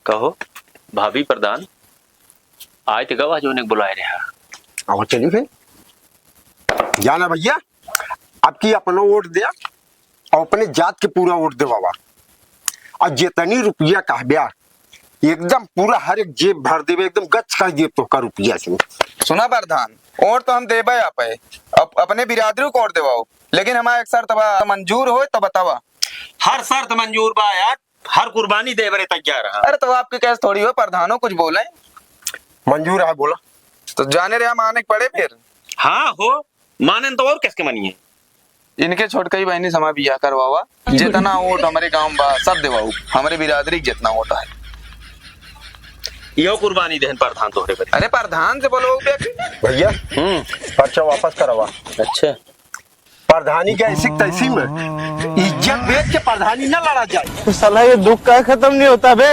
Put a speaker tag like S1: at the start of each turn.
S1: कहो भाभी प्रधान आज तो गवाह जो ने बुलाए रहा
S2: और चलिए फिर जाना भैया आपकी अपना वोट दिया और अपने जात के पूरा वोट दे बाबा और जितनी रुपया कहबिया एकदम पूरा हर एक जेब भर देवे एकदम गच कर दिए तो का रुपया से
S3: सुना प्रधान और तो हम देबे आप अपने बिरादरी को और देवाओ लेकिन हमारा एक शर्त मंजूर हो तो बतावा।
S1: हर शर्त मंजूर बा यार, हर कुर्बानी दे बरे तैयार है।
S3: अरे तो आपकी कैसे थोड़ी हो प्रधानो कुछ बोले
S2: मंजूर है बोला
S3: तो जाने रहे हम आने पड़े फिर।
S1: हाँ हो माने तो और किसके मनिए
S3: इनके छोटका ही बहनी समा बिया करवावा जितना वोट हमारे गांव बा सब देवाऊ हमारे बिरादरी जितना वोट है
S1: यो कुर्बानी देहन प्रधान तोहरे बरे।
S3: अरे प्रधान से बोलो
S2: भैया पर्चा वापस करवा।
S1: अच्छा
S2: प्रधानी का ऐसी तैसी में इज्जत बेच के प्रधानी न लड़ा जाए।
S4: साला ये दुख का खत्म नहीं होता बे।